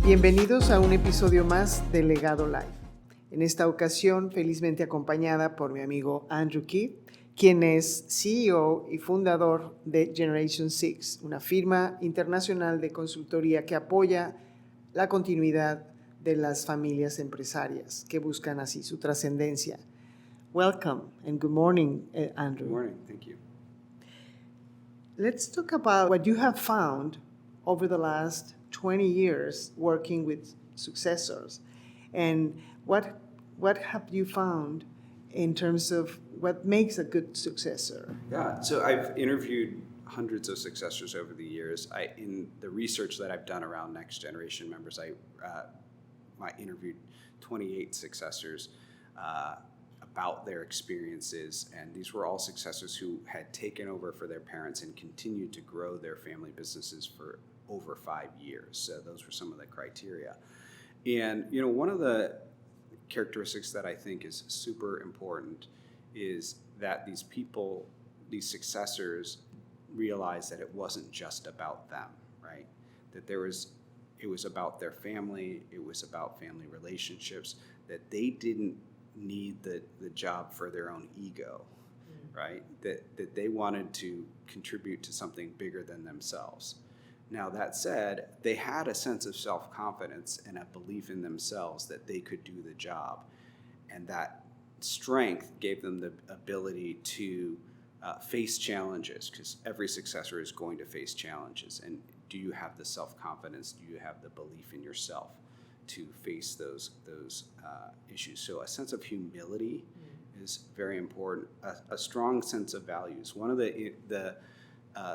Bienvenidos a un episodio más de Legado Live. En esta ocasión, felizmente acompañada por mi amigo Andrew Keyt, quien es CEO y fundador de Generation 6, una firma internacional de consultoría que apoya la continuidad de las familias empresarias que buscan así su trascendencia. Welcome and good morning, Andrew. Good morning, thank you. Let's talk about what you have found over the last 20 years working with successors, and what have you found in terms of what makes a good successor? Yeah, so I've interviewed hundreds of successors over the years. In the research that I've done around next generation members, I interviewed 28 successors about their experiences, and these were all successors who had taken over for their parents and continued to grow their family businesses for over 5 years. So those were some of the criteria. And one of the characteristics that I think is super important is that these people, these successors, realized that it wasn't just about them, right? That it was about their family, it was about family relationships, that they didn't need the job for their own ego, right? That they wanted to contribute to something bigger than themselves. Now, that said, they had a sense of self-confidence and a belief in themselves that they could do the job. And that strength gave them the ability to face challenges, because every successor is going to face challenges. And do you have the self-confidence? Do you have the belief in yourself to face those issues? So a sense of humility is very important. A strong sense of values. One of the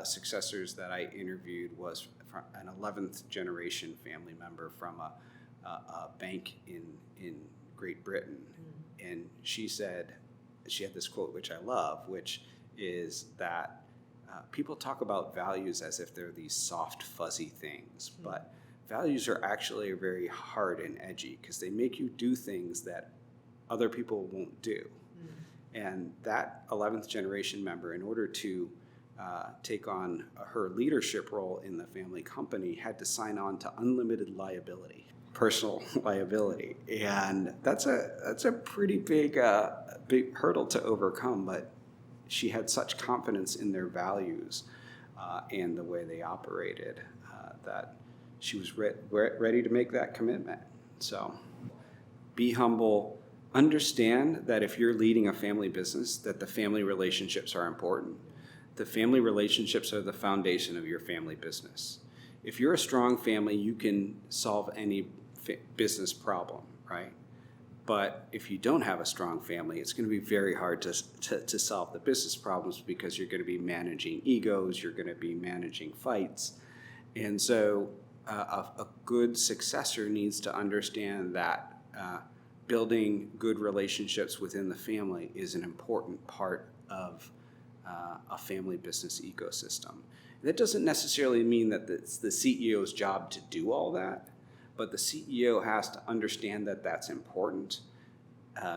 successors that I interviewed was an 11th generation family member from a bank in Great Britain. And she said, she had this quote, which I love, which is that people talk about values as if they're these soft, fuzzy things, but values are actually very hard and edgy because they make you do things that other people won't do. And that 11th generation member, in order to take on her leadership role in the family company, had to sign on to unlimited liability, personal liability, and that's a pretty big hurdle to overcome. But she had such confidence in their values and the way they operated that she was ready to make that commitment. So, be humble. Understand that if you're leading a family business, that the family relationships are important. The family relationships are the foundation of your family business. If you're a strong family, you can solve any business problem, right? But if you don't have a strong family, it's going to be very hard to solve the business problems, because you're going to be managing egos, you're going to be managing fights. And so a good successor needs to understand that building good relationships within the family is an important part of a family business ecosystem. That doesn't necessarily mean that it's the CEO's job to do all that, but the CEO has to understand that that's important,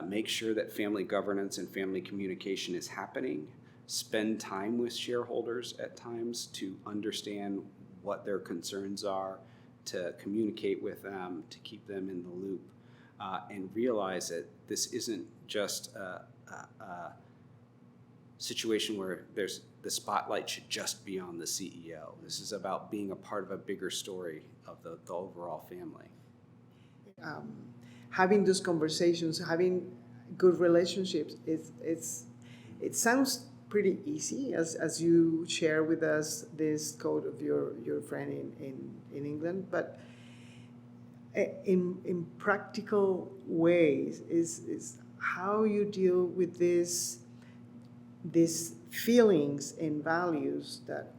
make sure that family governance and family communication is happening, spend time with shareholders at times to understand what their concerns are, to communicate with them, to keep them in the loop, and realize that this isn't just a situation where the spotlight should just be on the CEO. This is about being a part of a bigger story of the overall family. Having those conversations, having good relationships, it sounds pretty easy as you share with us this quote of your friend in England, but in practical ways is how you deal with these feelings and values that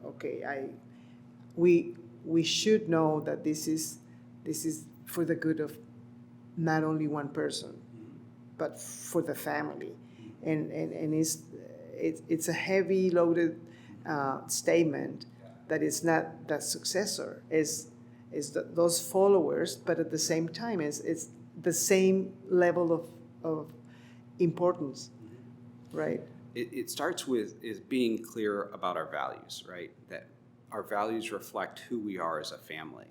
we should know that this is for the good of not only one person, but for the family, and it's a heavy loaded statement that it's not that successor is those followers, but at the same time it's the same level of importance, right? It starts with is being clear about our values, right? That our values reflect who we are as a family.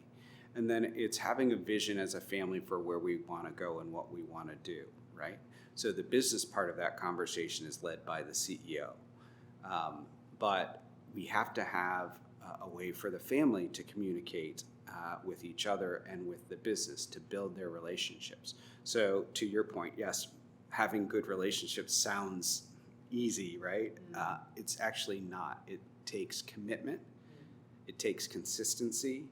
And then it's having a vision as a family for where we want to go and what we want to do, right? So the business part of that conversation is led by the CEO. But we have to have a way for the family to communicate with each other and with the business to build their relationships. So to your point, yes, having good relationships sounds easy, right? It's actually not. It takes commitment, it takes consistency,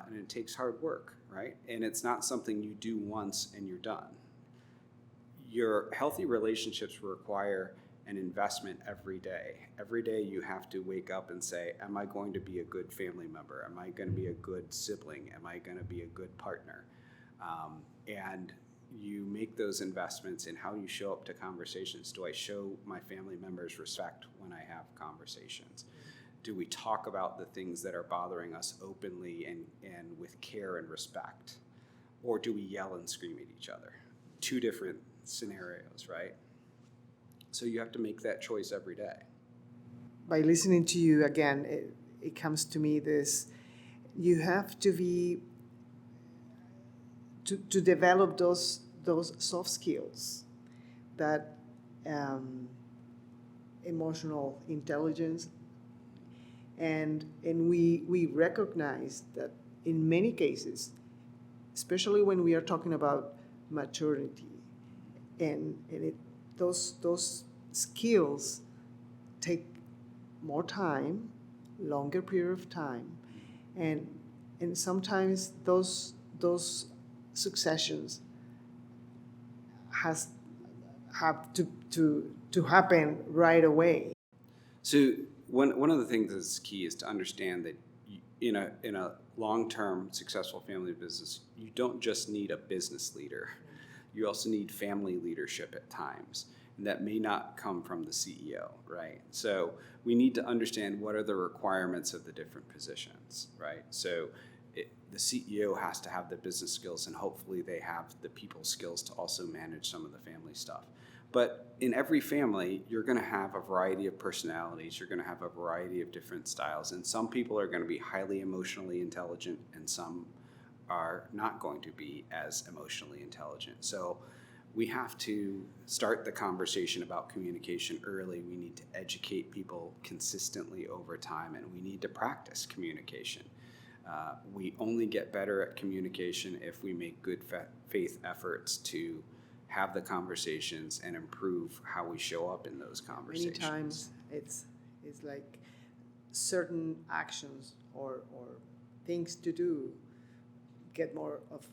and it takes hard work, right? And it's not something you do once and you're done. Your healthy relationships require an investment every day. Every day you have to wake up and say, am I going to be a good family member? Am I going to be a good sibling? Am I going to be a good partner? And you make those investments in how you show up to conversations. Do I show my family members respect when I have conversations? Do we talk about the things that are bothering us openly and with care and respect? Or do we yell and scream at each other? Two different scenarios, right? So you have to make that choice every day. By listening to you again, it comes to me this, you have to be, to develop those soft skills, that emotional intelligence, and we recognize that in many cases, especially when we are talking about maturity, and those skills take more time, longer period of time, and sometimes those successions have to happen right away. So one of the things that's key is to understand that in a long-term successful family business, you don't just need a business leader. You also need family leadership at times. And that may not come from the CEO, right? So we need to understand what are the requirements of the different positions, right? So the CEO has to have the business skills, and hopefully they have the people skills to also manage some of the family stuff. But in every family, you're going to have a variety of personalities. You're going to have a variety of different styles. And some people are going to be highly emotionally intelligent, and some are not going to be as emotionally intelligent. So we have to start the conversation about communication early. We need to educate people consistently over time, and we need to practice communication. We only get better at communication if we make good faith efforts to have the conversations and improve how we show up in those conversations. Many times it's like certain actions or things to do get more of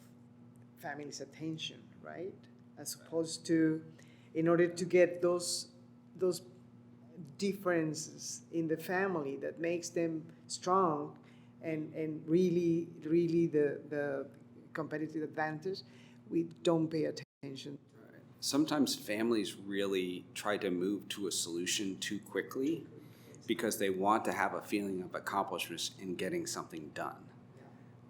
family's attention, right? As opposed to, in order to get those differences in the family that makes them strong and really the competitive advantage, we don't pay attention. Right. Sometimes families really try to move to a solution too quickly because they want to have a feeling of accomplishment in getting something done.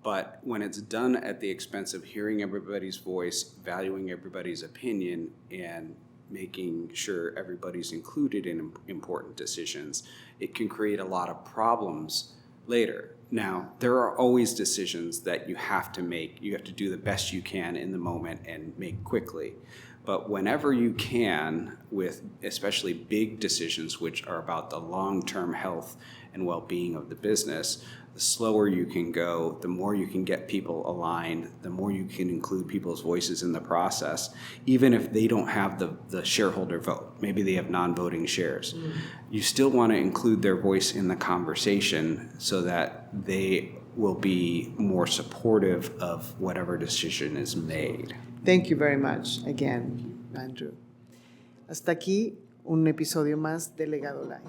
But when it's done at the expense of hearing everybody's voice, valuing everybody's opinion, and making sure everybody's included in important decisions, it can create a lot of problems later. Now, there are always decisions that you have to make. You have to do the best you can in the moment and make quickly. But whenever you can, with especially big decisions which are about the long-term health and well-being of the business, the slower you can go, the more you can get people aligned, the more you can include people's voices in the process, even if they don't have the shareholder vote. Maybe they have non-voting shares. You still want to include their voice in the conversation so that they will be more supportive of whatever decision is made. Thank you very much again, Andrew. Hasta aquí un episodio más de Legado Live.